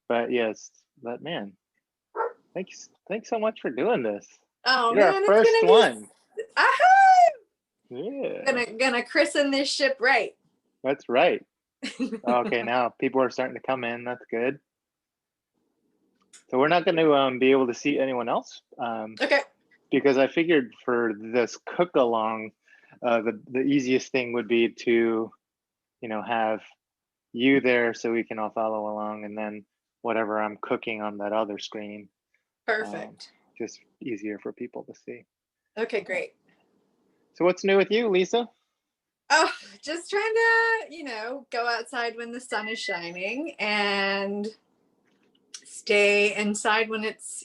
But yes, but man, thanks so much for doing this. Oh You're our man, it's first gonna one. be. Aha! Yeah, Gonna christen this ship right. that's right. Okay, now people are starting to come in. That's good. So we're not going to be able to see anyone else. Okay. Because I figured for this cook along, the easiest thing would be to, have you there so we can all follow along, and then whatever I'm cooking on that other screen, Perfect. just easier for people to see. Okay, great. So what's new with you, Lisa? Oh, just trying to, go outside when the sun is shining and stay inside when it's,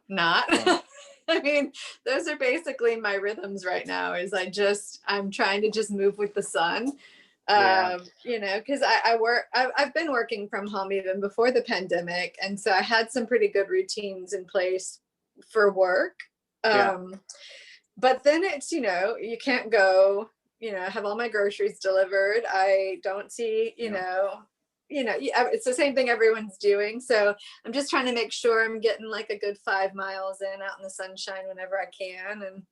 not. Yeah. I mean, those are basically my rhythms right now is I'm trying to just move with the sun. Yeah. Because I've been working from home even before the pandemic. And so I had some pretty good routines in place for work. Yeah. But then it's, you can't go, have all my groceries delivered. I don't see, it's the same thing everyone's doing. So I'm just trying to make sure I'm getting like a good 5 miles in out in the sunshine whenever I can. And,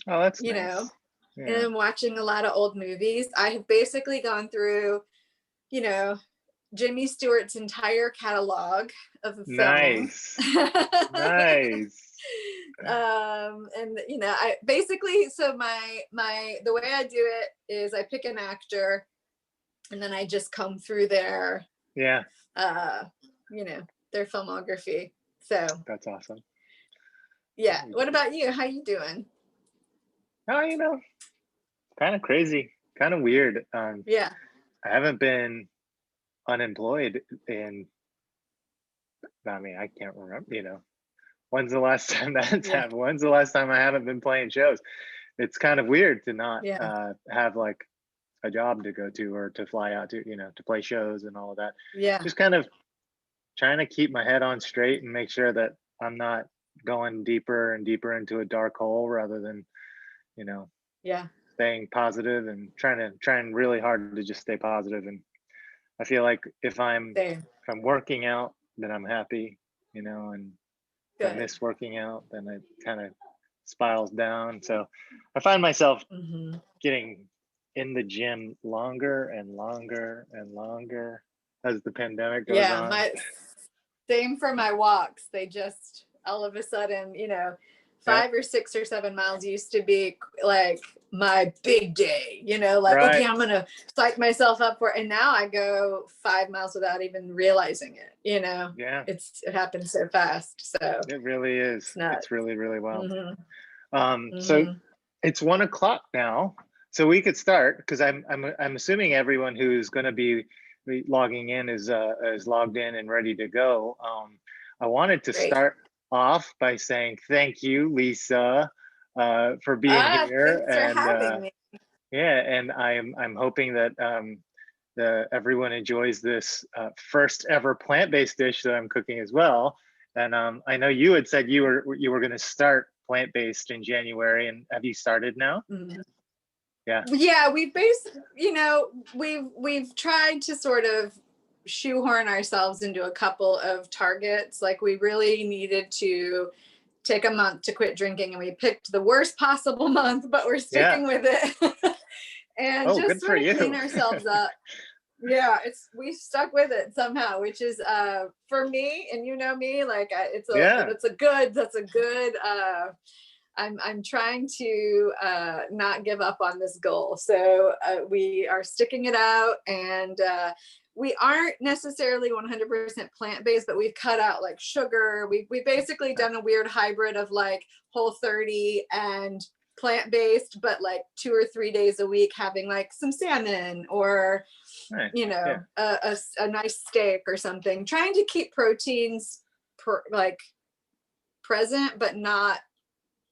Oh, that's nice. Yeah. And I'm watching a lot of old movies. I have basically gone through, Jimmy Stewart's entire catalog of film. Nice. Nice. And I basically, so the way I do it is I pick an actor and then I just comb through their their filmography. So that's awesome. Yeah. What about you? How you doing? Oh, kind of crazy, kind of weird. Yeah. I haven't been unemployed in, I can't remember, when's the last time that's happened? When's the last time I haven't been playing shows? It's kind of weird to not have like a job to go to or to fly out to, to play shows and all of that. Yeah. Just kind of trying to keep my head on straight and make sure that I'm not going deeper and deeper into a dark hole rather than, staying positive and trying really hard to just stay positive. And I feel like if I'm working out, then I'm happy, and if I miss working out, then it kind of spirals down. So I find myself getting in the gym longer and longer and longer as the pandemic goes on. Same for my walks. They just all of a sudden, 5 or 6 or 7 miles used to be like my big day, okay, I'm gonna psych myself up for it. And now I go 5 miles without even realizing it, Yeah, it happens so fast. So it really is. It's really, really wild. Mm-hmm. So it's 1 o'clock now, so we could start because I'm assuming everyone who's going to be logging in is logged in and ready to go. I wanted to start off by saying thank you, Lisa, for being here. Thanks for having me. Yeah, and I'm hoping that everyone enjoys this first ever plant-based dish that I'm cooking as well. And I know you had said you were going to start plant-based in January, and have you started now? Mm-hmm. Yeah, we've we've tried to sort of shoehorn ourselves into a couple of targets. Like we really needed to take a month to quit drinking, and we picked the worst possible month, but we're sticking with it. And just sort of clean ourselves up. Yeah, we stuck with it somehow, which is for me, and me, like that's a good I'm trying to not give up on this goal. So we are sticking it out, and we aren't necessarily 100% plant-based, but we've cut out like sugar. We've basically done a weird hybrid of like Whole30 and plant-based, but like 2 or 3 days a week having like some salmon or a nice steak or something, trying to keep proteins present but not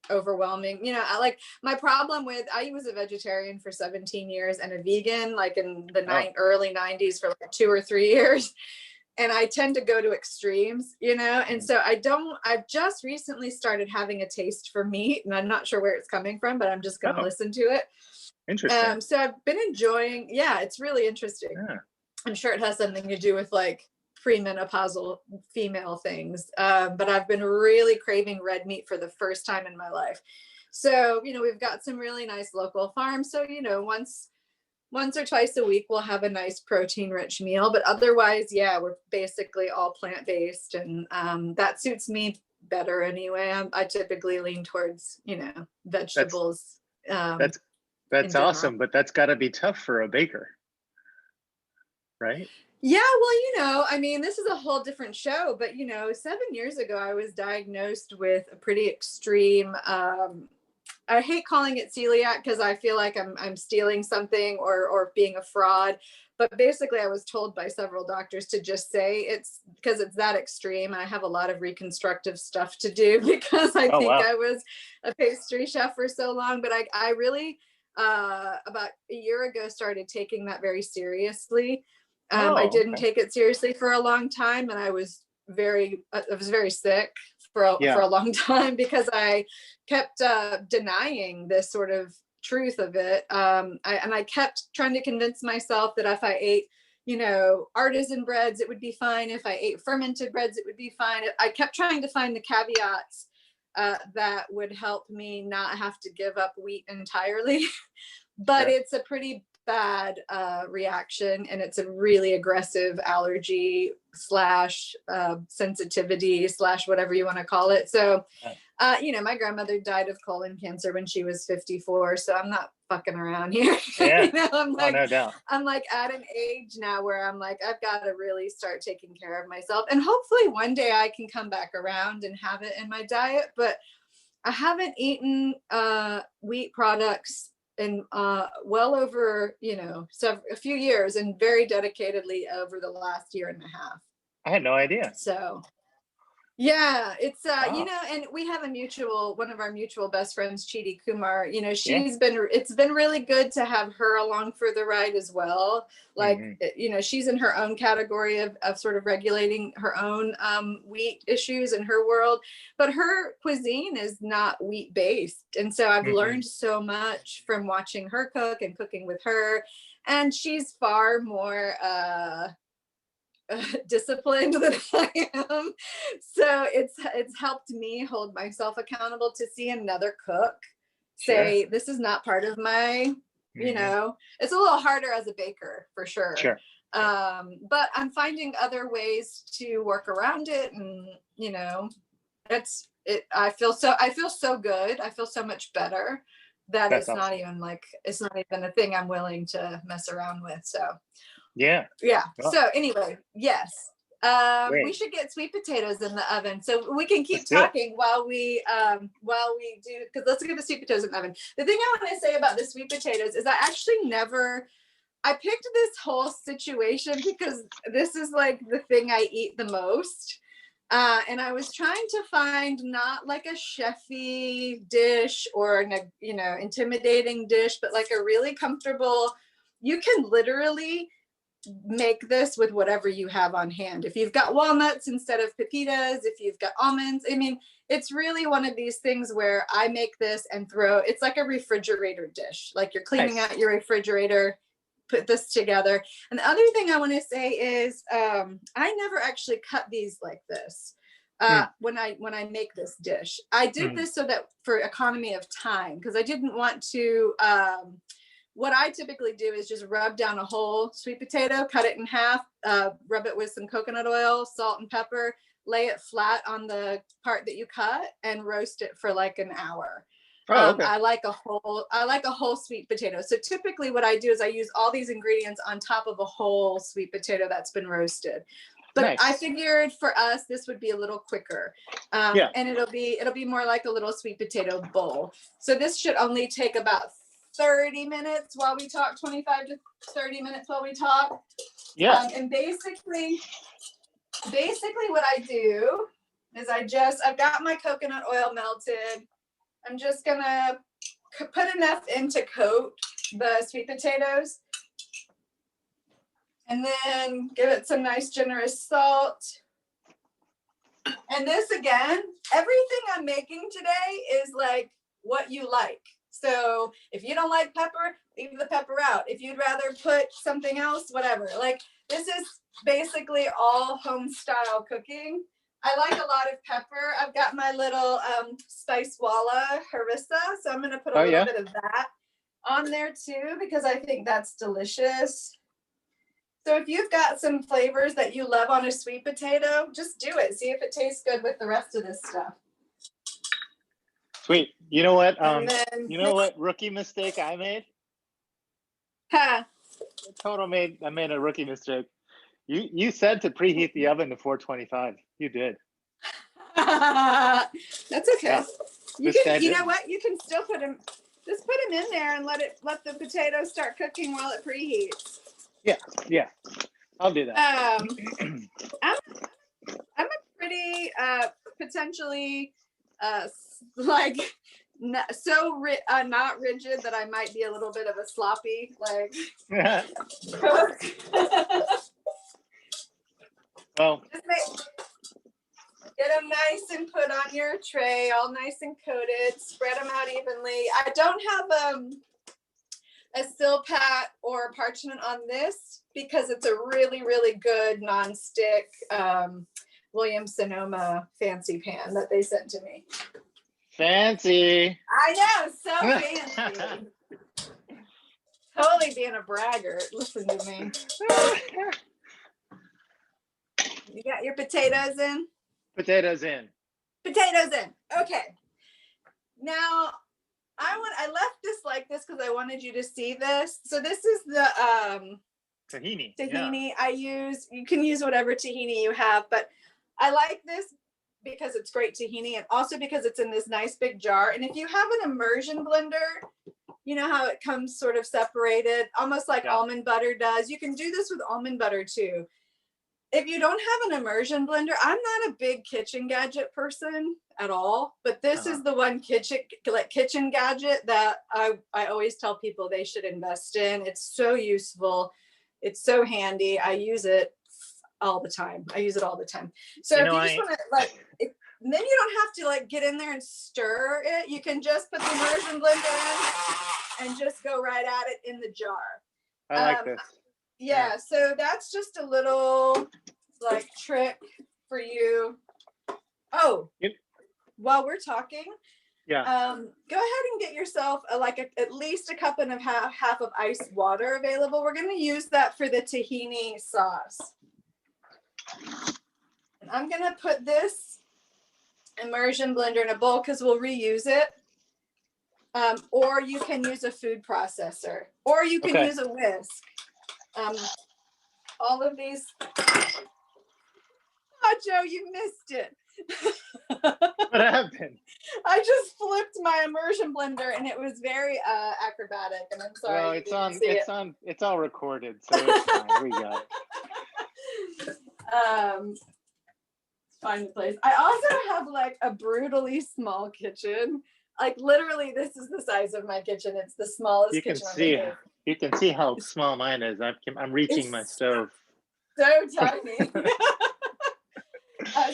overwhelming. I like my problem with I was a vegetarian for 17 years and a vegan like in the early 90s for like 2 or 3 years, and I tend to go to extremes, and so I've just recently started having a taste for meat, and I'm not sure where it's coming from, but I'm just going to listen to it. Interesting. So I've been enjoying, it's really interesting. I'm sure it has something to do with like premenopausal female things. But I've been really craving red meat for the first time in my life. So, you know, we've got some really nice local farms. So, you know, once or twice a week, we'll have a nice protein rich meal, but otherwise, yeah, we're basically all plant-based, and that suits me better anyway. I typically lean towards, you know, vegetables. That's awesome, but that's got to be tough for a baker, right? Yeah, well, you know, I mean, this is a whole different show, but you know, 7 years ago, I was diagnosed with a pretty extreme, I hate calling it celiac because I feel like I'm stealing something or being a fraud. But basically, I was told by several doctors to just say it's because it's that extreme. I have a lot of reconstructive stuff to do because I think I was a pastry chef for so long. But I really, about a year ago, started taking that very seriously. I didn't take it seriously for a long time, and I was very sick for a long time because I kept denying this sort of truth of it. I kept trying to convince myself that if I ate, you know, artisan breads, it would be fine. If I ate fermented breads, it would be fine. I kept trying to find the caveats that would help me not have to give up wheat entirely. But it's a pretty bad reaction, and it's a really aggressive allergy / sensitivity / whatever you want to call it. So, you know, my grandmother died of colon cancer when she was 54. So I'm not fucking around here. Yeah. You know, I'm like, no doubt. I'm like at an age now where I'm like, I've got to really start taking care of myself. And hopefully one day I can come back around and have it in my diet. But I haven't eaten wheat products in well over, you know, a few years, and very dedicatedly over the last year and a half. I had no idea. So yeah, it's you know, and we have one of our mutual best friends, Chidi Kumar, you know, it's been really good to have her along for the ride as well. Like, you know, she's in her own category of sort of regulating her own wheat issues in her world, but her cuisine is not wheat based. And so I've learned so much from watching her cook and cooking with her. And she's far more disciplined than I am. So it's helped me hold myself accountable to see another cook say, this is not part of my, you know, it's a little harder as a baker for sure. But I'm finding other ways to work around it. And, you know, I feel so good. I feel so much better that it's not even a thing I'm willing to mess around with. So yeah. Well, so anyway, yes, we should get sweet potatoes in the oven so we can keep talking while we do, because let's get the sweet potatoes in the oven. The thing I want to say about the sweet potatoes is I picked this whole situation because this is like the thing I eat the most. And I was trying to find not like a chefy dish or you know, intimidating dish, but like a really comfortable, you can literally make this with whatever you have on hand. If you've got walnuts instead of pepitas, if you've got almonds, I mean, it's really one of these things where I make this and it's like a refrigerator dish. Like you're cleaning out your refrigerator, put this together. And the other thing I want to say is I never actually cut these like this when I make this dish. I did this so that for economy of time, because I didn't want to what I typically do is just rub down a whole sweet potato, cut it in half, rub it with some coconut oil, salt and pepper, lay it flat on the part that you cut, and roast it for like an hour. I like a whole sweet potato. So typically what I do is I use all these ingredients on top of a whole sweet potato that's been roasted. But I figured for us, this would be a little quicker. And it'll be more like a little sweet potato bowl. So this should only take about 30 minutes while we talk, 25 to 30 minutes while we talk. And basically what I do is I've got my coconut oil melted. I'm just gonna put enough in to coat the sweet potatoes, and then give it some nice generous salt. And this, again, everything I'm making today is like what you like. So if you don't like pepper, leave the pepper out. If you'd rather put something else, whatever. Like, this is basically all home style cooking. I like a lot of pepper. I've got my little spice walla harissa, so I'm going to put a little bit of that on there too, because I think that's delicious. So if you've got some flavors that you love on a sweet potato, just do it. See if it tastes good with the rest of this stuff. Sweet. You know what? You know what rookie mistake I made? Huh? I made a rookie mistake. You said to preheat the oven to 425. You did. That's okay. Yeah. You know what? You can still put them. Just put them in there and let the potatoes start cooking while it preheats. Yeah. I'll do that. I'm a pretty potentially like not rigid that I might be a little bit of a sloppy like cook. Well, get them nice and put on your tray, all nice and coated. Spread them out evenly. I don't have a Silpat or parchment on this because it's a really, really good nonstick Williams Sonoma fancy pan that they sent to me. Fancy. I know, so fancy. Totally being a braggart. Listen to me. You got your potatoes in? Potatoes in. Potatoes in. Okay. Now, I left this like this because I wanted you to see this. So this is the tahini. Yeah. You can use whatever tahini you have, but I like this because it's great tahini and also because it's in this nice big jar. And if you have an immersion blender, you know how it comes sort of separated, almost like almond butter does. You can do this with almond butter too. If you don't have an immersion blender, I'm not a big kitchen gadget person at all, but this is the one kitchen gadget that I always tell people they should invest in. It's so useful. It's so handy. I use it all the time. So if you just want to then you don't have to get in there and stir it. You can just put the immersion blender in and just go right at it in the jar. I like this. Yeah, so that's just a little trick for you. Oh, while we're talking, go ahead and get yourself at least a cup and a half of ice water available. We're going to use that for the tahini sauce. And I'm going to put this immersion blender in a bowl because we'll reuse it. Or you can use a food processor, or you can use a whisk. All of these. Oh, Joe, you missed it. What happened? I just flipped my immersion blender and it was very acrobatic, and I'm sorry. Well, it's all recorded, so it's fine. We got it. Find the place. I also have a brutally small kitchen. Literally, this is the size of my kitchen. It's the smallest kitchen. You can see how small mine is. I'm reaching my stove. So tiny.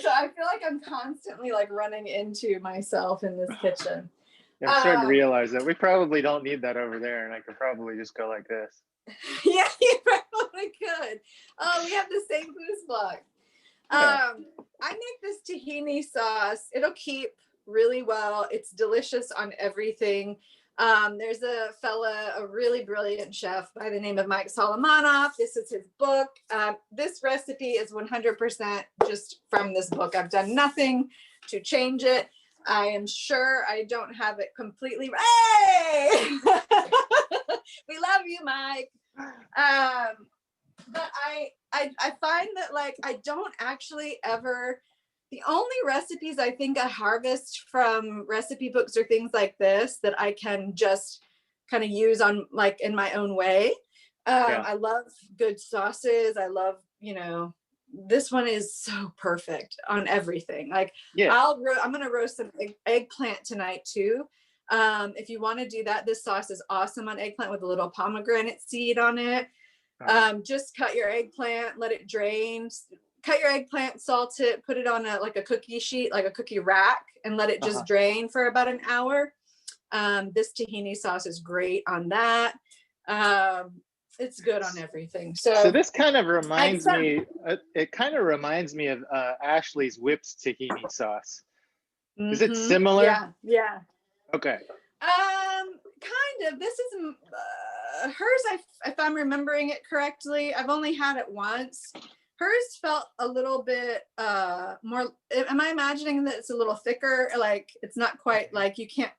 So I feel like I'm constantly running into myself in this kitchen. I'm starting to realize that we probably don't need that over there, and I could probably just go like this. Yeah, you probably could. Oh, we have the same booze block. Yeah. I make this tahini sauce. It'll keep really well. It's delicious on everything. There's a really brilliant chef by the name of Mike Solomanoff. This is his book. This recipe is 100% just from this book. I've done nothing to change it. I am sure I don't have it completely. Hey! We love you, Mike. But I find that I don't actually ever. The only recipes I think I harvest from recipe books are things like this that I can just kind of use on in my own way. I love good sauces. I love, this one is so perfect on everything. I'm going to roast some eggplant tonight too. If you want to do that, this sauce is awesome on eggplant with a little pomegranate seed on it. Just cut your eggplant, let it drain. Cut your eggplant, salt it, put it on a cookie sheet, like a cookie rack, and let it just drain for about an hour. This tahini sauce is great on that. it's good on everything. So So this kind of reminds me, it kind of reminds me of Ashley's whipped tahini sauce. Is it similar? Yeah, yeah. Okay. Kind of. This is hers. If I'm remembering it correctly, I've only had it once. Hers felt a little bit more. Am I imagining that it's a little thicker? Like it's not quite like you can't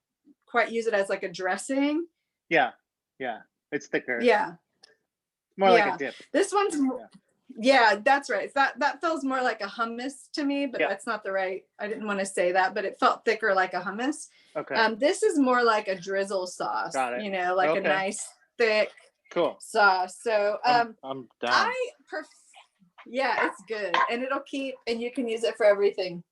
quite use it as like a dressing. Yeah, yeah, it's thicker. Yeah, more like a dip. This one's more. Yeah, that's right. That feels more like a hummus to me, but that's not the right. I didn't want to say that, but it felt thicker like a hummus. Okay. This is more like a drizzle sauce. Got it. You know, like a nice thick sauce. So I'm down. Yeah, it's good, and it'll keep, and you can use it for everything.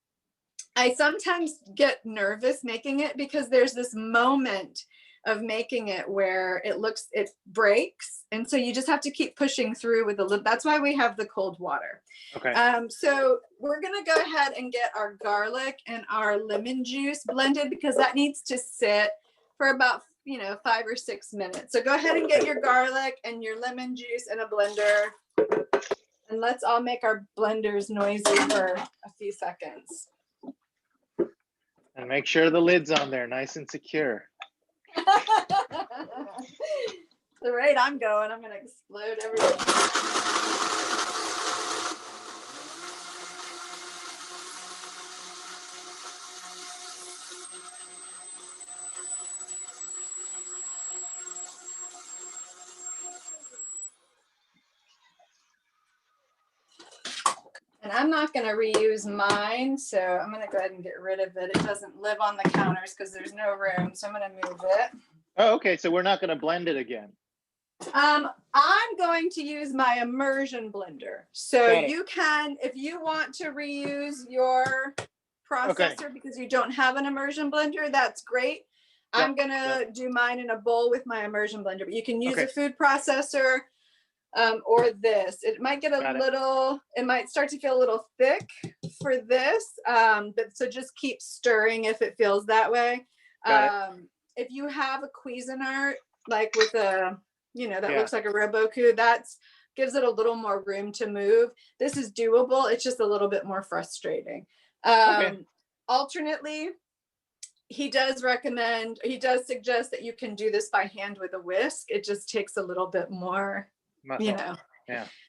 I sometimes get nervous making it because there's this moment of making it where it breaks, and so you just have to keep pushing through with the lid. That's why we have the cold water. Okay. So we're gonna go ahead and get our garlic and our lemon juice blended because that needs to sit for about 5 or 6 minutes. So go ahead and get your garlic and your lemon juice in a blender, and let's all make our blenders noisy for a few seconds. And make sure the lid's on there, nice and secure. The rate I'm going, I'm going to explode everything. And I'm not going to reuse mine, so I'm going to go ahead and get rid of it. It doesn't live on the counters because there's no room, so I'm going to move it. Oh, okay. So we're not going to blend it again. I'm going to use my immersion blender. So you can, if you want to reuse your processor because you don't have an immersion blender, that's great. I'm going to do mine in a bowl with my immersion blender, but you can use a food processor. Or this, it might get a little, it might start to feel a little thick for this, but so just keep stirring if it feels that way. If you have a Cuisinart, like with a, that looks like a Roboku, that gives it a little more room to move. This is doable. It's just a little bit more frustrating. Alternately, he does suggest that you can do this by hand with a whisk. It just takes a little bit more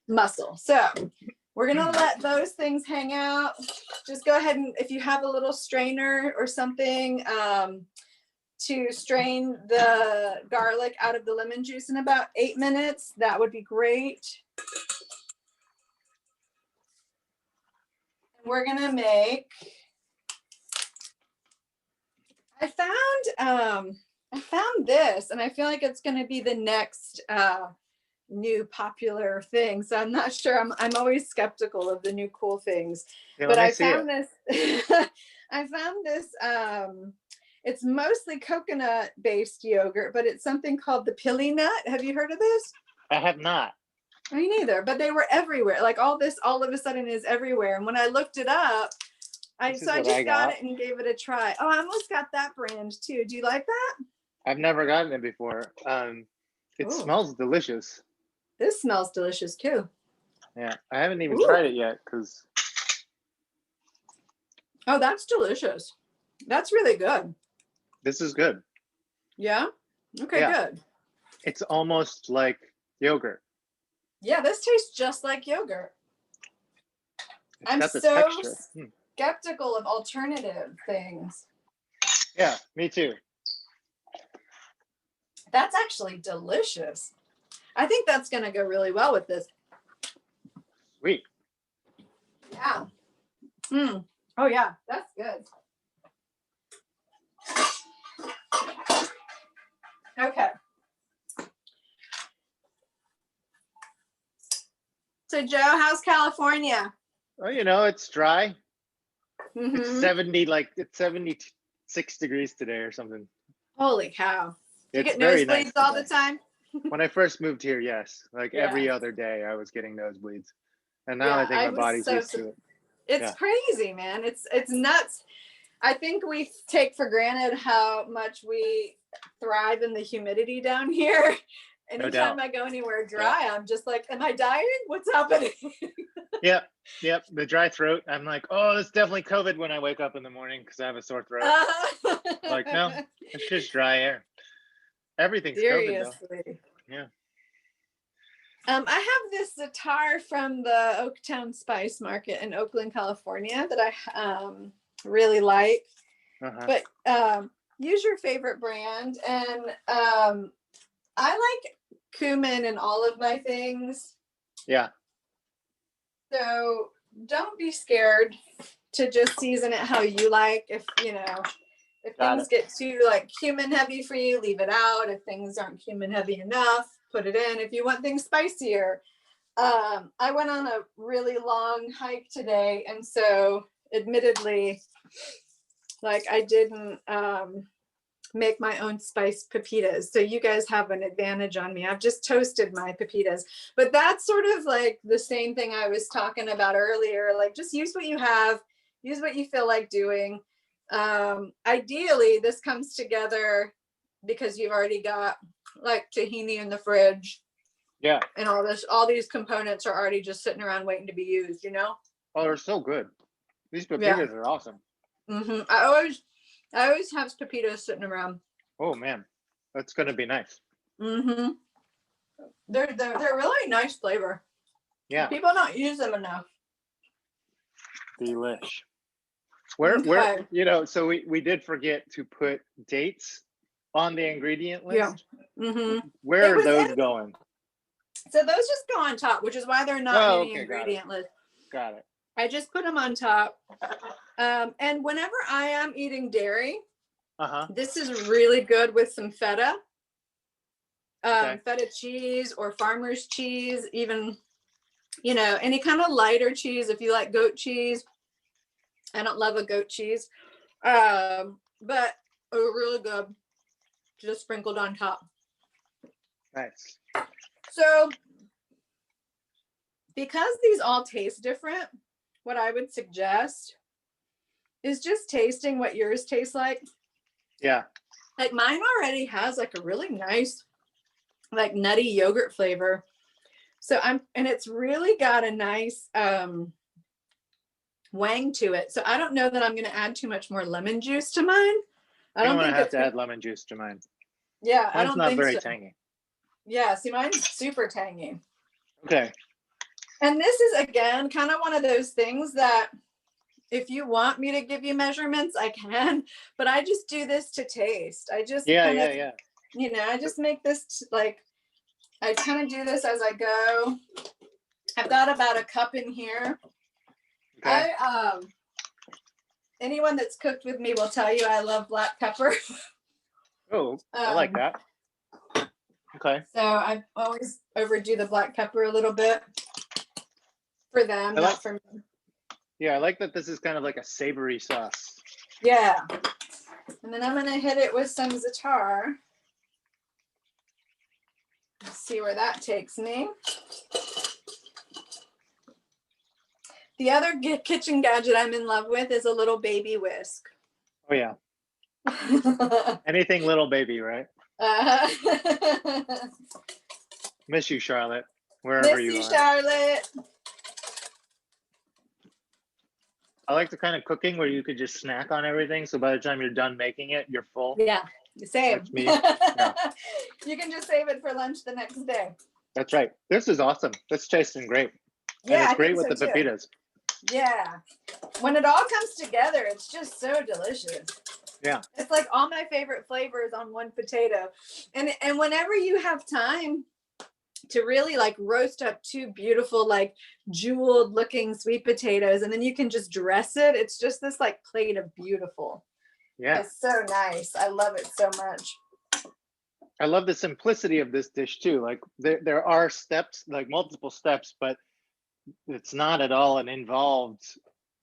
muscle. So we're gonna let those things hang out. Just go ahead and if you have a little strainer or something to strain the garlic out of the lemon juice in about 8 minutes, that would be great. And we're gonna make, I found this, and I feel like it's gonna be the next new popular thing, so I'm not sure. I'm always skeptical of the new cool things, but I found this. I found this. It's mostly coconut based yogurt, but it's something called the pili nut. Have you heard of this? I have not. Me neither, but they were everywhere. Like all this all of a sudden is everywhere, and when I looked it up, I just got it and gave it a try. Oh, I almost got that brand too. Do you like that? I've never gotten it before. It smells delicious. This smells delicious too. Yeah, I haven't even tried it yet because. Oh, that's delicious. That's really good. This is good. Yeah? Okay, good. It's almost like yogurt. Yeah, this tastes just like yogurt. I'm so skeptical of alternative things. Yeah, me too. That's actually delicious. I think that's going to go really well with this. Sweet. Yeah. Oh, yeah, that's good. Okay. So, Joe, how's California? Well, it's dry. It's 76 degrees today or something. Holy cow. Do you get very nosebleeds nice all the time? When I first moved here, yes. Like every other day I was getting nosebleeds. And now I think my body's used to it. It's crazy, man. It's nuts. I think we take for granted how much we thrive in the humidity down here. Anytime I go anywhere dry, I'm just like, am I dying? What's happening? Yep. The dry throat. I'm like, oh, it's definitely COVID when I wake up in the morning because I have a sore throat. Like, no, it's just dry air. Everything's COVID though. Yeah. I have this sitar from the Oaktown Spice Market in Oakland, California that I really like. But use your favorite brand. And I like cumin in all of my things. Yeah. So don't be scared to just season it how you like. If things get too like cumin heavy for you, leave it out. If things aren't cumin heavy enough, put it in. If you want things spicier. I went on a really long hike today, and so admittedly, like I didn't make my own spiced pepitas. So you guys have an advantage on me. I've just toasted my pepitas. But that's sort of like the same thing I was talking about earlier. Like just use what you have, use what you feel like doing. Ideally, this comes together because you've already got like tahini in the fridge. Yeah. And all these components are already just sitting around waiting to be used, you know? Oh, they're so good. These pepitas are awesome. I always have pepitas sitting around. Oh man, that's gonna be nice. They're really nice flavor. Yeah. People don't use them enough. Delish. Where so we did forget to put dates on the ingredient list. Yeah. Where are those going? So those just go on top, which is why they're not in the ingredient list. Got it. I just put them on top. And whenever I am eating dairy, this is really good with some feta. Feta cheese or farmer's cheese, even, any kind of lighter cheese. If you like goat cheese, I don't love a goat cheese, but really good, just sprinkled on top. Nice. So because these all taste different, what I would suggest is just tasting what yours tastes like. Yeah. Like mine already has like a really nice, like nutty yogurt flavor. So and it's really got a nice wang to it. So I don't know that I'm going to add too much more lemon juice to mine. I don't think I have to add lemon juice to mine. Yeah, I don't think so. It's not very tangy. Yeah, see, mine's super tangy. Okay. And this is, again, kind of one of those things that if you want me to give you measurements, I can, but I just do this to taste. I just, I just make this like, I kind of do this as I go. I've got about a cup in here. Okay. Anyone that's cooked with me will tell you I love black pepper. Oh, I like that. Okay. So I always overdo the black pepper a little bit for them, not for me. Yeah, I like that this is kind of like a savory sauce. Yeah. And then I'm going to hit it with some za'atar. Let's see where that takes me. The other kitchen gadget I'm in love with is a little baby whisk. Oh, yeah. Anything little baby, right? Miss you, Charlotte, wherever you are. Miss you, Charlotte. I like the kind of cooking where you could just snack on everything. So by the time you're done making it, you're full. Yeah, same. That's me. Yeah. You can just save it for lunch the next day. That's right. This is awesome. This tasting great. Yeah, and it's great with the pepitas. Yeah. When it all comes together, it's just so delicious. Yeah. It's like all my favorite flavors on one potato. And whenever you have time to really like roast up two beautiful, like jeweled looking sweet potatoes, and then you can just dress it. It's just this like plate of beautiful. Yeah. It's so nice. I love it so much. I love the simplicity of this dish too. Like there are steps, like multiple steps, but it's not at all an involved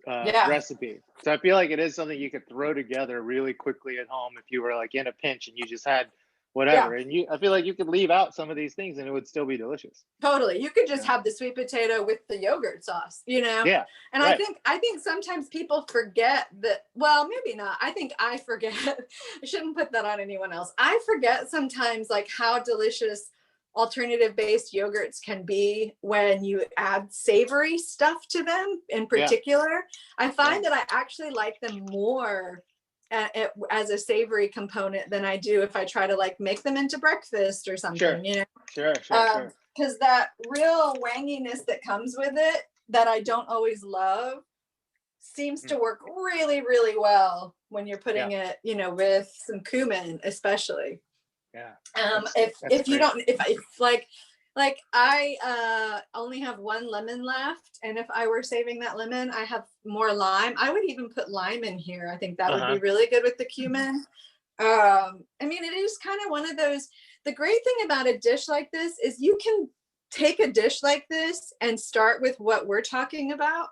recipe. So I feel like it is something you could throw together really quickly at home if you were like in a pinch and you just had whatever. Yeah. And I feel like you could leave out some of these things and it would still be delicious. Totally. You could just have the sweet potato with the yogurt sauce, Yeah. And right. I think sometimes people forget that, well, maybe not. I think I forget. I shouldn't put that on anyone else. I forget sometimes like how delicious alternative based yogurts can be when you add savory stuff to them in particular. I find that I actually like them more as a savory component than I do if I try to like make them into breakfast or something, you know? Sure. Because that real wanginess that comes with it that I don't always love seems to work really, really well when you're putting it, you know, with some cumin, especially. Yeah. If you don't, if like I only have one lemon left, and if I were saving that lemon, I have more lime. I would even put lime in here. I think that would be really good with the cumin. I mean, it is kind of one of those, the great thing about a dish like this is you can take a dish like this and start with what we're talking about.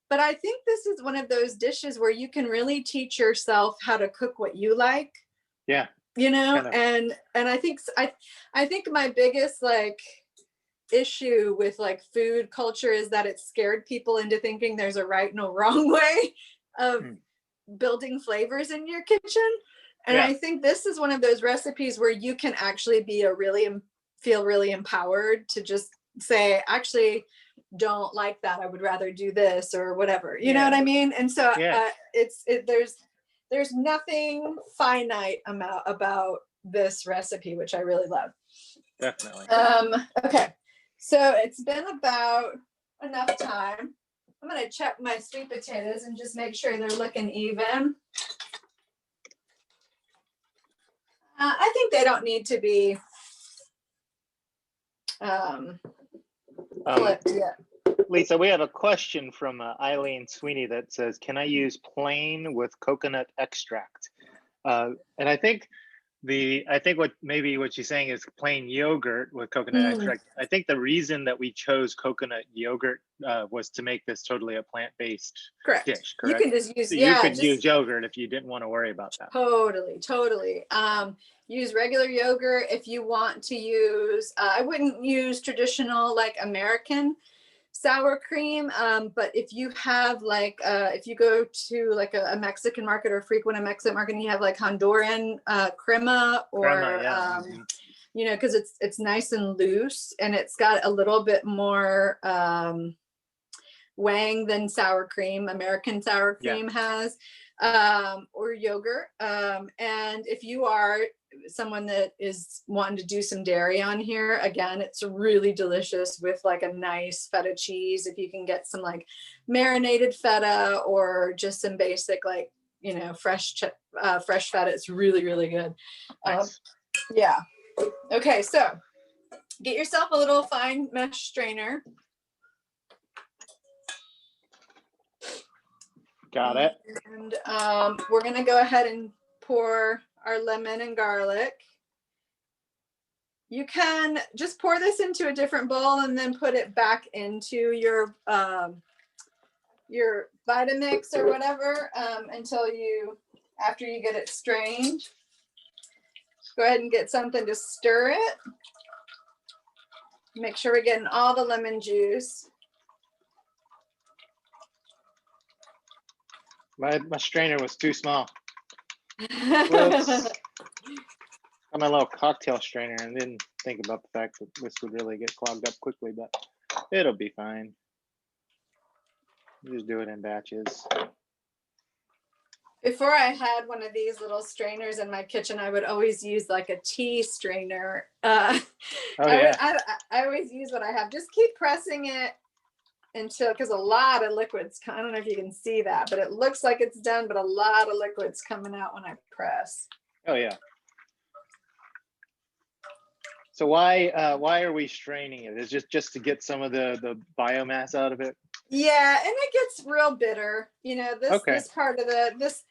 But I think this is one of those dishes where you can really teach yourself how to cook what you like. Yeah. You know, and I think my biggest like issue with like food culture is that it scared people into thinking there's a right and a wrong way of building flavors in your kitchen. And I think this is one of those recipes where you can actually be feel really empowered to just say, actually don't like that. I would rather do this or whatever, you know what I mean? And so there's nothing finite about this recipe, which I really love. Definitely. Okay. So it's been about enough time. I'm going to check my sweet potatoes and just make sure they're looking even. I think they don't need to be flipped yet. Lisa, we have a question from Eileen Sweeney that says, can I use plain with coconut extract? And I think what she's saying is plain yogurt with coconut extract. I think the reason that we chose coconut yogurt was to make this totally a plant-based dish, correct? You can just use, use yogurt if you didn't want to worry about that. Totally. Use regular yogurt if you want to use, I wouldn't use traditional like American sour cream, but if you have like if you go to like a Mexican market or frequent a Mexican market and you have like Honduran crema or you know, because it's nice and loose and it's got a little bit more wang than sour cream, American sour cream has, or yogurt. And if you are someone that is wanting to do some dairy on here, again, it's really delicious with like a nice feta cheese. If you can get some like marinated feta or just some basic like, you know, fresh feta, it's really, really good. Nice. Okay, so get yourself a little fine mesh strainer. Got it. And we're gonna go ahead and pour our lemon and garlic. You can just pour this into a different bowl and then put it back into your Vitamix or whatever after you get it strained. Go ahead and get something to stir it. Make sure we're getting all the lemon juice. My strainer was too small. Got my little cocktail strainer and didn't think about the fact that this would really get clogged up quickly, but it'll be fine. Just do it in batches. Before I had one of these little strainers in my kitchen, I would always use like a tea strainer. I always use what I have. Just keep pressing it until, because a lot of liquids, I don't know if you can see that, but it looks like it's done, but a lot of liquids coming out when I press. Oh yeah. So why are we straining it? Is it just to get some of the biomass out of it? Yeah, and it gets real bitter. You know, this part of this,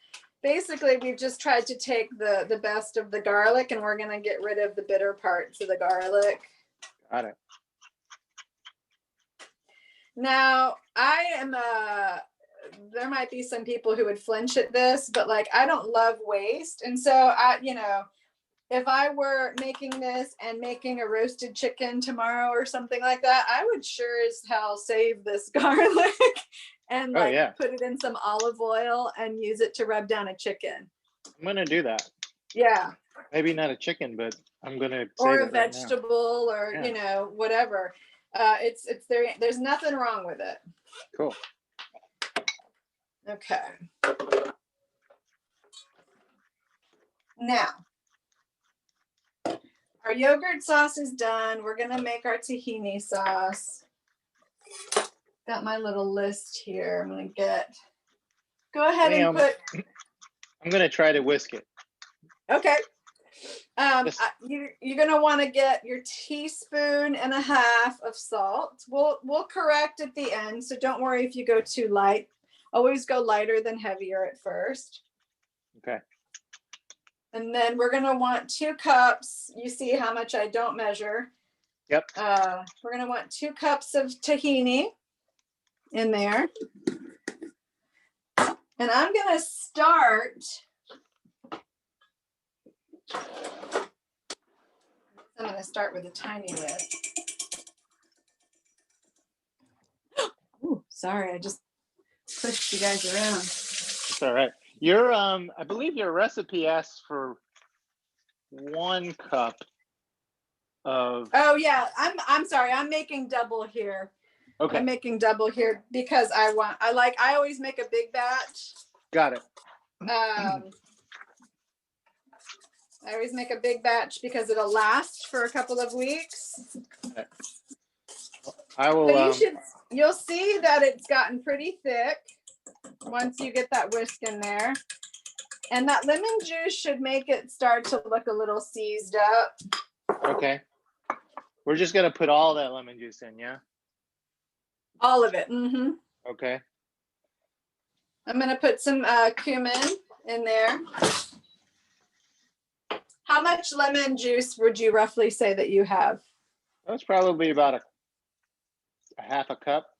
basically we've just tried to take the best of the garlic and we're gonna get rid of the bitter parts of the garlic. Got it. Now, there might be some people who would flinch at this, but like, I don't love waste. And so if I were making this and making a roasted chicken tomorrow or something like that, I would sure as hell save this garlic and put it in some olive oil and use it to rub down a chicken. I'm going to do that. Yeah. Maybe not a chicken, but I'm gonna Or save a it right now. vegetable, or Yeah. you know, whatever. It's there. There's nothing wrong with it. Cool. Okay. Now, our yogurt sauce is done. We're gonna make our tahini sauce. Got my little list here. I'm gonna go ahead and put. I'm gonna try to whisk it. Okay. You're gonna want to get your 1.5 teaspoons of salt. We'll correct at the end, so don't worry if you go too light. Always go lighter than heavier at first. Okay. And then we're gonna want 2 cups. You see how much I don't measure. Yep. We're gonna want 2 cups of tahini in there. And I'm gonna start. I'm going to start with a tiny bit. Ooh, sorry, I just pushed you guys around. It's all right. Your I believe your recipe asks for 1 cup of. Oh yeah, I'm sorry. I'm making double here. Okay. I'm making double here because I always make a big batch. Got it. I always make a big batch because it'll last for a couple of weeks. Okay. I will. So you'll see that it's gotten pretty thick once you get that whisk in there. And that lemon juice should make it start to look a little seized up. Okay. We're just going to put all that lemon juice in, yeah? All of it. Mm-hmm. Okay. I'm going to put some cumin in there. How much lemon juice would you roughly say that you have? That's probably about a 1/2 cup.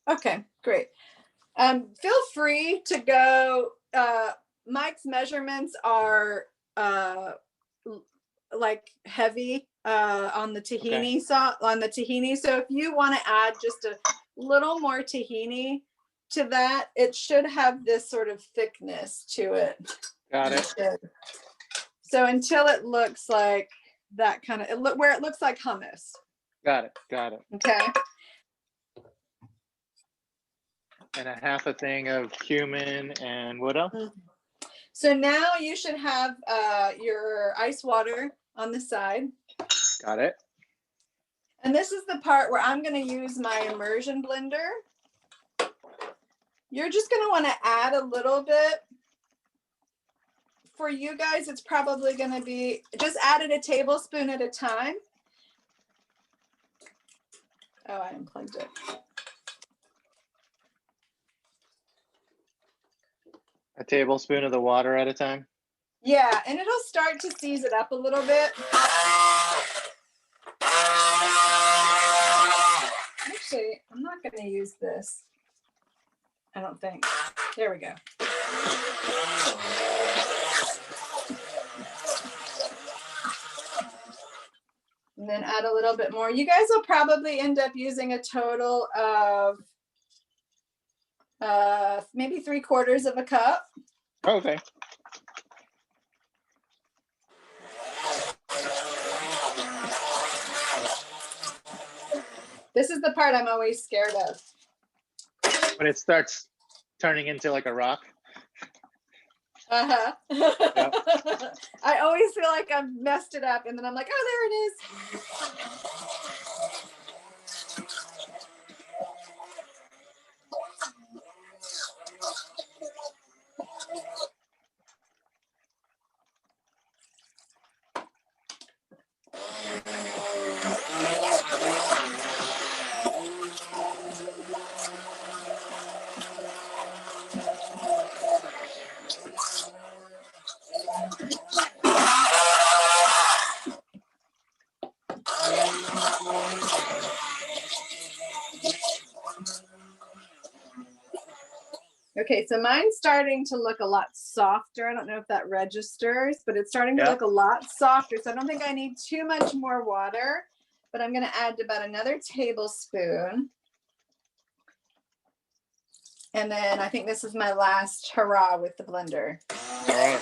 Okay, great. Feel free to go. Mike's measurements are like heavy on the tahini So if you want to add just a little more tahini to that, it should have this sort of thickness to it. Got it. So until it looks like that kind of where it looks like hummus. Got it. Got it. Okay. And a 1/2 thing of cumin, and what else? So now you should have your ice water on the side. Got it. And this is the part where I'm going to use my immersion blender. You're just going to want to add a little bit. For you guys, it's probably going to be just add it a tablespoon at a time. Oh, I unplugged it. A tablespoon of the water at a time? Yeah, and it'll start to seize it up a little bit. Actually, I'm not going to use this. I don't think. There we go. And then add a little bit more. You guys will probably end up using a total of maybe 3/4 of a cup. Okay. This is the part I'm always scared of. When it starts turning into like a rock. Uh-huh. Yep. I always feel like I've messed it up, and then I'm like, oh, there it is. Okay, so mine's starting to look a lot softer. I don't know if that registers, but it's starting to look a lot softer. So I don't think I need too much more water, but I'm going to add about another tablespoon. And then I think this is my last hurrah with the blender. All right.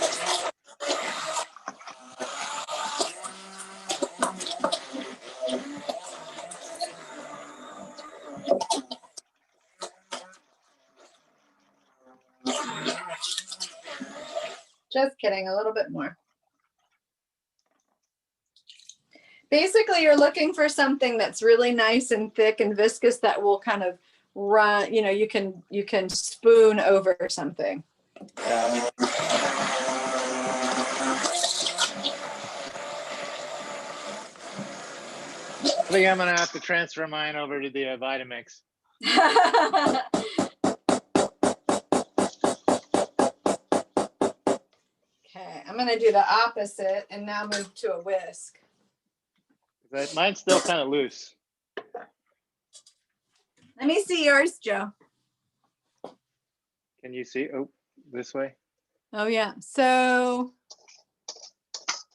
Just kidding, a little bit more. Basically, you're looking for something that's really nice and thick and viscous that will kind of run, you know, you can spoon over something. Yeah. I think I'm gonna have to transfer mine over to the Vitamix. Okay, I'm gonna do the opposite and now move to a whisk. Mine's still kind of loose. Let me see yours, Joe. Can you see? Oh, this way. Oh yeah. So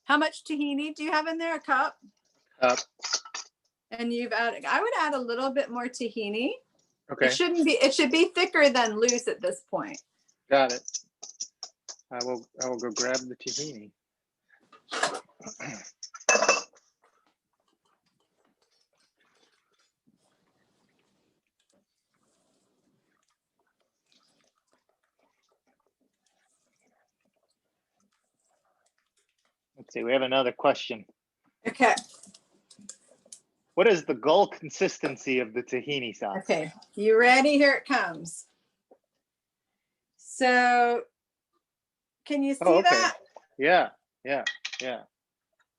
how much tahini do you have in there? A cup? Cup. And you've added, I would add a little bit more tahini. Okay. It should be thicker than loose at this point. Got it. I will go grab the tahini. Let's see, we have another question. Okay. What is the goal consistency of the tahini sauce? Okay, you ready? Here it comes. So, can you see that? Yeah.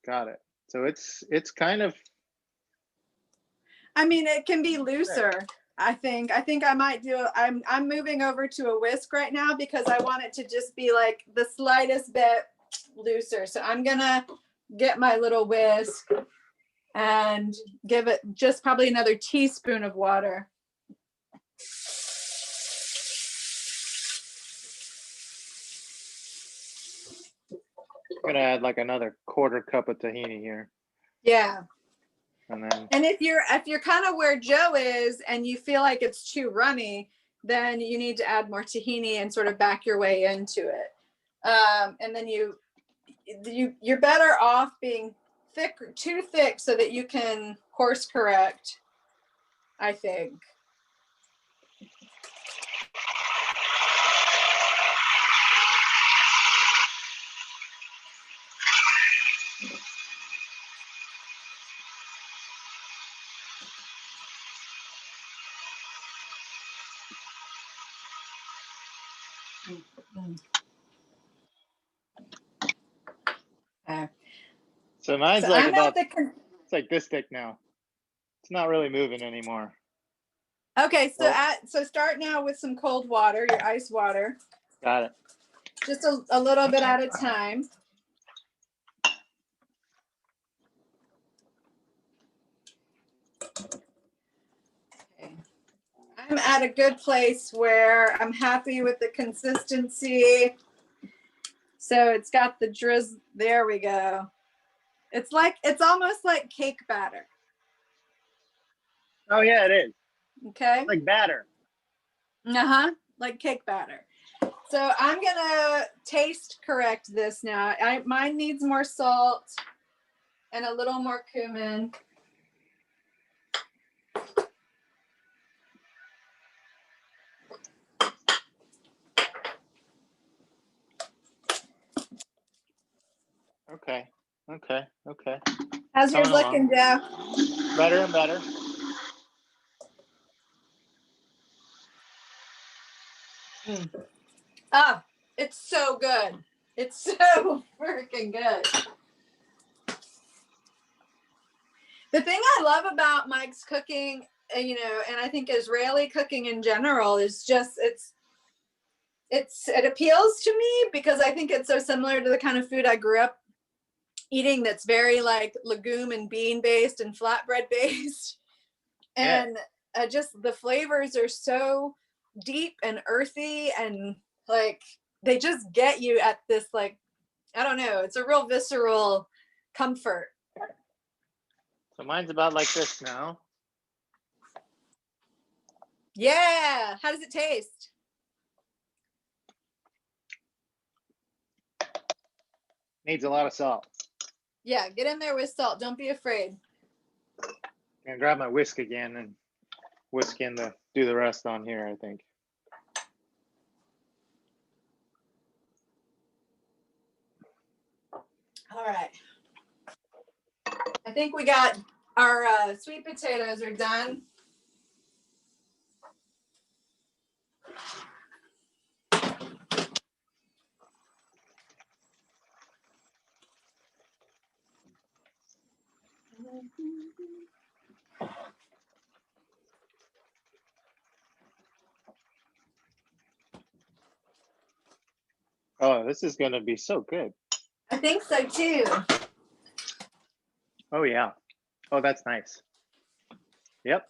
Got it. So it's kind of. I mean, it can be looser. I think I might do. I'm moving over to a whisk right now because I want it to just be like the slightest bit looser. So I'm gonna get my little whisk and give it just probably another teaspoon of water. I'm gonna add like another quarter cup of tahini here. Yeah. And if you're kind of where Joe is and you feel like it's too runny, then you need to add more tahini and sort of back your way into it. And then you're better off being too thick so that you can course correct, I think. Okay. So mine's like about, it's like this thick now. It's not really moving anymore. Okay, so start now with some cold water, your ice water. Got it. Just a little bit at a time. Okay. I'm at a good place where I'm happy with the consistency. So it's got the drizzle. There we go. It's almost like cake batter. Oh yeah, it is. Okay. Like batter. Like cake batter. So I'm gonna taste correct this now. Mine needs more salt and a little more cumin. Okay. How's yours looking, Joe? Better and better. Ah, it's so good. It's so freaking good. The thing I love about Mike's cooking, and I think Israeli cooking in general is just it appeals to me because I think it's so similar to the kind of food I grew up eating that's very like legume and bean based and flatbread based. And just the flavors are so deep and earthy and like they just get you at this, like, I don't know, it's a real visceral comfort. So mine's about like this now. Yeah. How does it taste? Needs a lot of salt. Yeah, get in there with salt. Don't be afraid. I'm gonna grab my whisk again and whisk in do the rest on here, I think. All right. I think we got our sweet potatoes are done. Oh, this is going to be so good. I think so too. Oh, yeah. Oh, that's nice. Yep.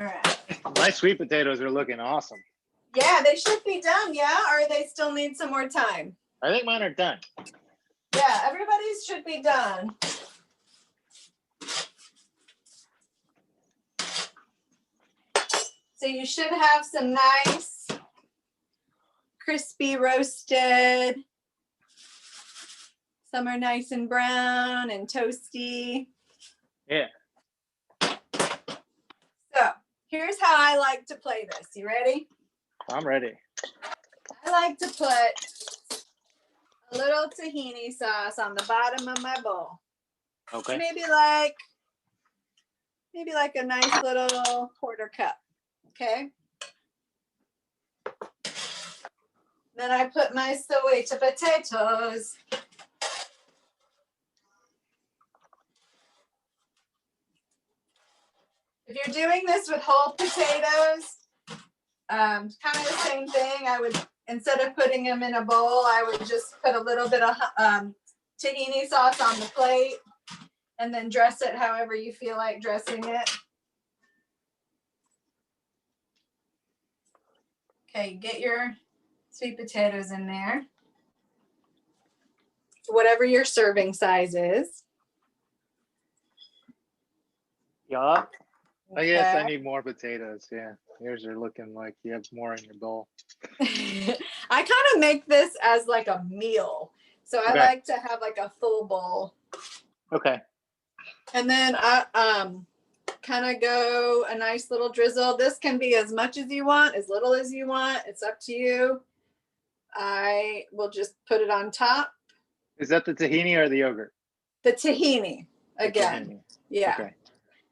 All right. My sweet potatoes are looking awesome. Yeah, they should be done, yeah? Or they still need some more time? I think mine are done. Yeah, everybody's should be done. So you should have some nice crispy roasted. Some are nice and brown and toasty. Yeah. So here's how I like to play this. You ready? I'm ready. I like to put a little tahini sauce on the bottom of my bowl. Okay. Maybe like a nice little quarter cup. Okay. Then I put my sweet potatoes. If you're doing this with whole potatoes, kind of the same thing. I would, instead of putting them in a bowl, I would just put a little bit of tahini sauce on the plate and then dress it however you feel like dressing it. Okay, get your sweet potatoes in there. Whatever your serving size is. Yeah. I guess I need more potatoes. Yeah. Yours are looking like you have more in your bowl. I kind of make this as like a meal. So I like to have like a full bowl. Okay. And then I kind of go a nice little drizzle. This can be as much as you want, as little as you want. It's up to you. I will just put it on top. Is that the tahini or the yogurt? The tahini again. The tahini. Yeah. Okay.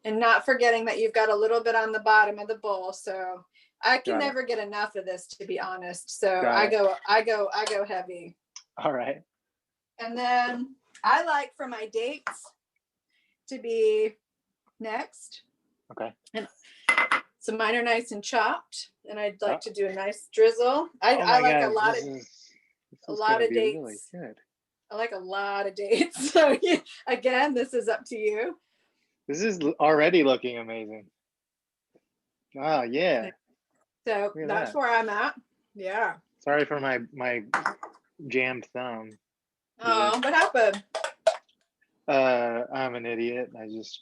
And not forgetting that you've got a little bit on the bottom of the bowl. So I can never get enough of this, to be honest. So I go heavy. All right. And then I like for my dates to be next. Okay. And so mine are nice and chopped, and I'd like to do a nice drizzle. I like a lot of dates. Really good. I like a lot of dates. So yeah, again, this is up to you. This is already looking amazing. Oh yeah. So that's where I'm at. Yeah. Sorry for my jammed thumb. Oh, what happened? I'm an idiot. I just.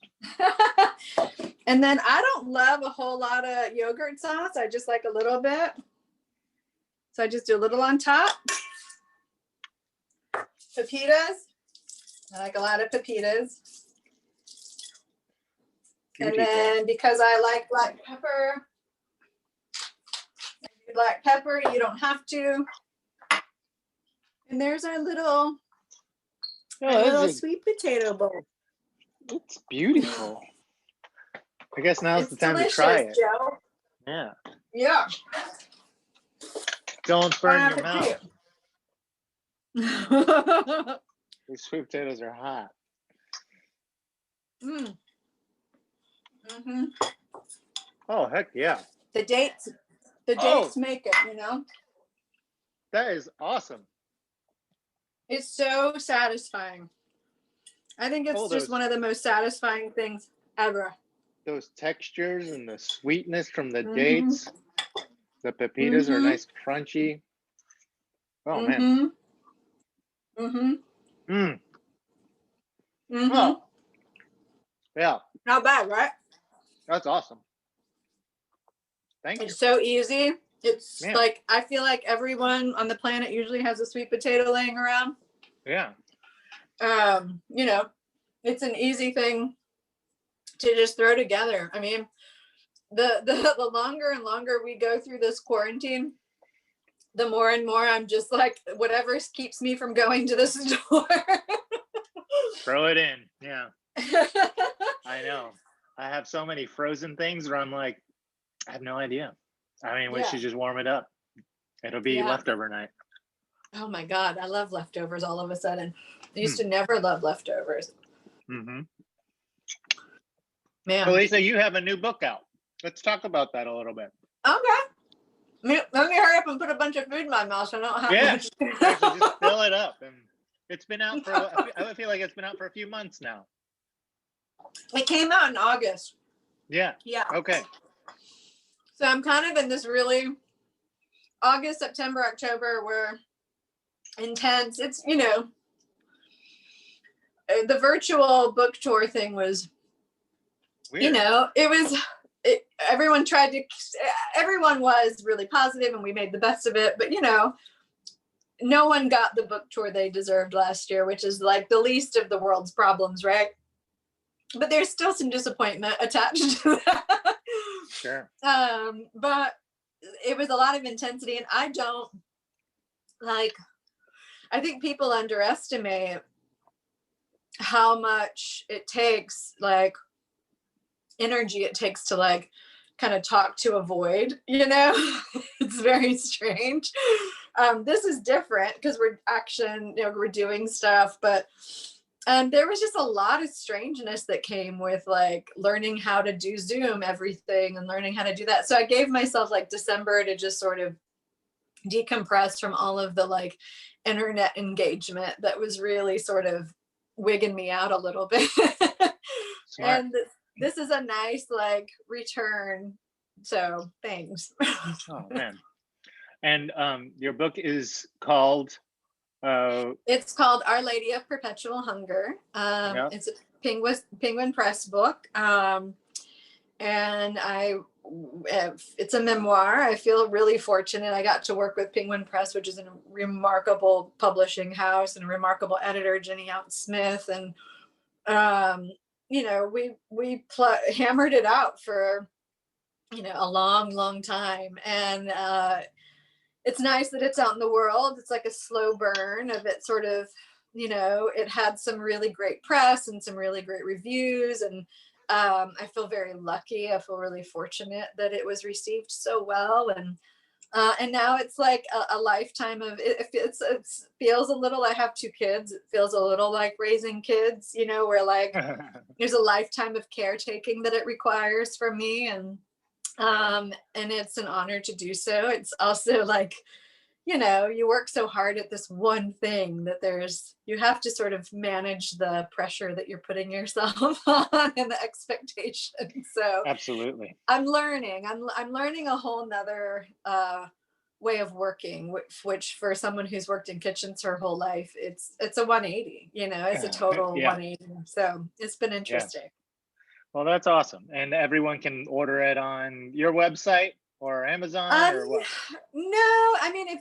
And then I don't love a whole lot of yogurt sauce. I just like a little bit. So I just do a little on top. Pepitas. I like a lot of pepitas. And then because I like black pepper, you don't have to. And there's our little, sweet potato bowl. It's beautiful. I guess now's the time to try it. Joe. Yeah. Yeah. Don't burn your mouth. These sweet potatoes are hot. Mm. Mm-hmm. Oh, heck yeah. The dates make it, you know? That is awesome. It's so satisfying. I think it's just one of the most satisfying things ever. Those textures and the sweetness from the dates. The pepitas are nice, crunchy. Oh, man. Oh. Yeah. Not bad, right? That's awesome. Thank you. It's so easy. It's like, I feel like everyone on the planet usually has a sweet potato laying around. Yeah. You know, it's an easy thing to just throw together. I mean, the longer and longer we go through this quarantine, the more and more I'm just like, whatever keeps me from going to the store. Throw it in. Yeah. I know. I have so many frozen things where I'm like, I have no idea. I mean, we should just warm it up. It'll be leftover night. Oh my God. I love leftovers all of a sudden. I used to never love leftovers. Mm-hmm. Man. So Lisa, you have a new book out. Let's talk about that a little bit. Okay. Let me hurry up and put a bunch of food in my mouth so I don't have much. Actually, just fill it up. And it's been out for, I feel like it's been out for a few months now. It came out in August. Yeah. Yeah. Okay. So I'm kind of in this really August, September, October were intense. It's, you know, the virtual book tour thing was, weird. You know, everyone was really positive and we made the best of it, but you know, no one got the book tour they deserved last year, which is like the least of the world's problems, right? But there's still some disappointment attached to that. Sure. But it was a lot of intensity, and I think people underestimate how much it takes, like energy it takes to like kind of talk to a void, you know. It's very strange. This is different because we're doing stuff, but there was just a lot of strangeness that came with like learning how to do Zoom everything and learning how to do that. So I gave myself like December to just sort of decompress from all of the like internet engagement that was really sort of wigging me out a little bit. And this is a nice like return. So thanks. Oh man. And your book is called it's called Our Lady of Perpetual Hunger. It's a Penguin Press book. And it's a memoir. I feel really fortunate. I got to work with Penguin Press, which is a remarkable publishing house and a remarkable editor, Jenny Out Smith. And, you know, we hammered it out for, you know, a long, long time. And it's nice that it's out in the world. It's like a slow burn of it sort of, you know, it had some really great press and some really great reviews. And I feel very lucky. I feel really fortunate that it was received so well. And now it's like a lifetime of it. It feels a little, I have 2 kids. It feels a little like raising kids, you know, where like there's a lifetime of caretaking that it requires from me. And it's an honor to do so. It's also like, you know, you work so hard at this one thing that you have to sort of manage the pressure that you're putting yourself on and the expectation. So absolutely. I'm learning a whole nother way of working, which for someone who's worked in kitchens her whole life, it's a 180, you know, it's a total 180. So it's been interesting. Yeah. Well, that's awesome. And everyone can order it on your website or Amazon or what? No, I mean, if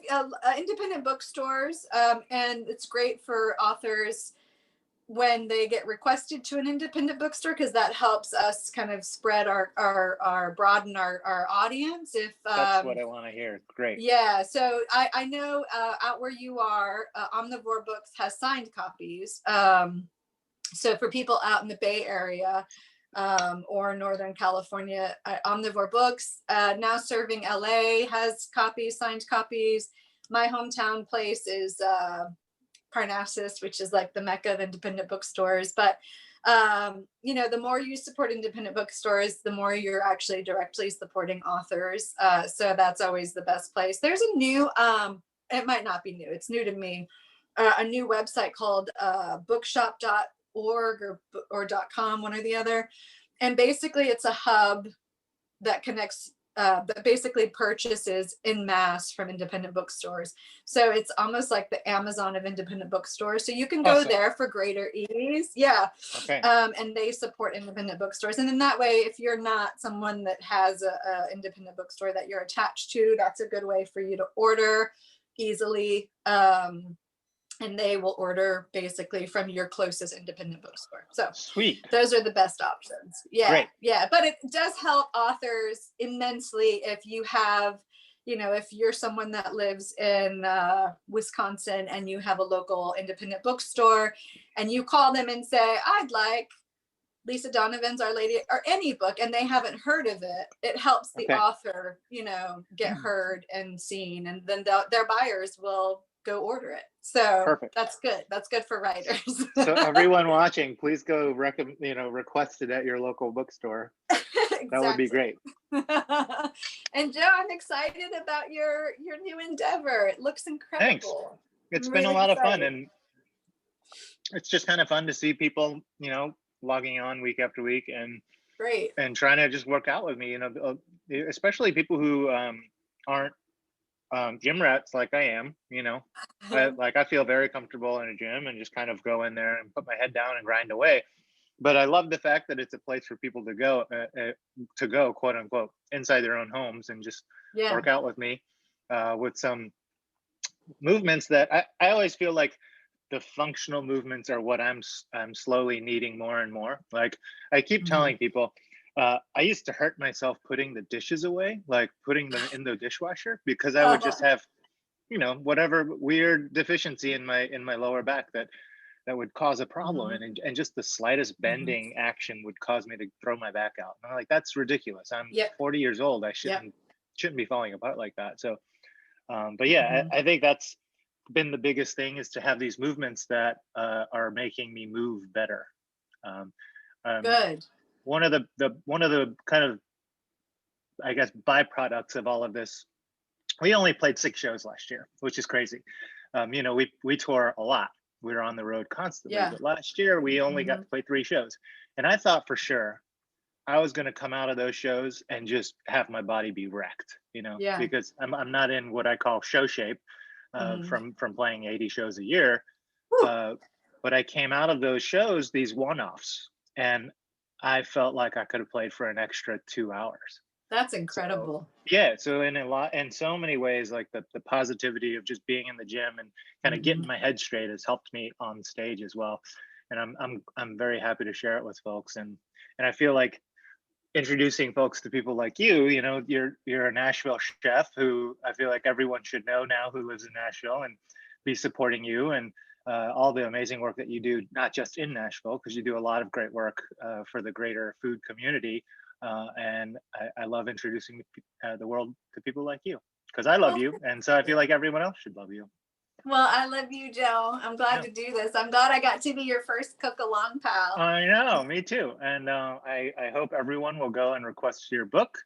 independent bookstores, and it's great for authors when they get requested to an independent bookstore, because that helps us kind of spread our broaden our audience. If that's what I want to hear. Great. Yeah. So I know out where you are, Omnivore Books has signed copies. So for people out in the Bay Area, or Northern California, Omnivore Books, now serving LA, has signed copies. My hometown place is Parnassus, which is like the mecca of independent bookstores. But you know, the more you support independent bookstores, the more you're actually directly supporting authors. So that's always the best place. There's a new, it might not be new, it's new to me, a new website called bookshop.org or .com, one or the other. And basically it's a hub that connects, that basically purchases in mass from independent bookstores. So it's almost like the Amazon of independent bookstores. So you can go there for greater ease. Yeah. Okay. And they support independent bookstores. And in that way, if you're not someone that has a independent bookstore that you're attached to, that's a good way for you to order easily. And they will order basically from your closest independent bookstore. So sweet. Those are the best options. Yeah. Great. Yeah. But it does help authors immensely if you have, you know, if you're someone that lives in Wisconsin and you have a local independent bookstore and you call them and say, I'd like Lisa Donovan's Our Lady, or any book, and they haven't heard of it, it helps the author, you know, get heard and seen, and then their buyers will go order it. So perfect. That's good. That's good for writers. So everyone watching, please go request it at your local bookstore. Exactly. That would be great. And Joe, I'm excited about your new endeavor. It looks incredible. Thanks. It's been a lot of fun, and it's just kind of fun to see people, you know, logging on week after week and great, and trying to just work out with me, you know, especially people who aren't gym rats like I am, you know. I feel very comfortable in a gym and just kind of go in there and put my head down and grind away. But I love the fact that it's a place for people to go, quote unquote, inside their own homes and just work out with me with some movements that I always feel like the functional movements are what I'm slowly needing more and more. Like I keep telling people, I used to hurt myself putting the dishes away, like putting them in the dishwasher, because I would just have, you know, whatever weird deficiency in my lower back that would cause a problem. And just the slightest bending action would cause me to throw my back out. And I'm like, that's ridiculous. I'm 40 years old. I shouldn't be falling apart like that. So, but yeah, I think that's been the biggest thing, is to have these movements that are making me move better. Good. One of the kind of, I guess, byproducts of all of this, we only played 6 shows last year, which is crazy. You know, we tour a lot. We were on the road constantly, but last year we only got to play 3 shows. And I thought for sure I was going to come out of those shows and just have my body be wrecked, you know, because I'm not in what I call show shape from playing 80 shows a year. But I came out of those shows, these one-offs, and I felt like I could have played for an extra 2 hours. That's incredible. So, so in so many ways, like the positivity of just being in the gym and kind of getting my head straight has helped me on stage as well. And I'm very happy to share it with folks. And I feel like introducing folks to people like you know, you're a Nashville chef who I feel like everyone should know now who lives in Nashville, and be supporting you and all the amazing work that you do, not just in Nashville, because you do a lot of great work for the greater food community. And I love introducing the world to people like you, because I love you. And so I feel like everyone else should love you. Well, I love you, Joe. I'm glad to do this. I'm glad I got to be your first cook-along pal. I know, me too. And I hope everyone will go and request your book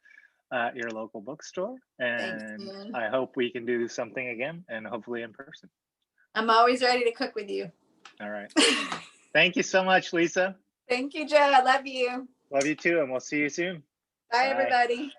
at your local bookstore. And thanks, I hope we can do something again, and hopefully in person. I'm always ready to cook with you. All right. Thank you so much, Lisa. Thank you, Joe. I love you. Love you too, and we'll see you soon. Bye, everybody.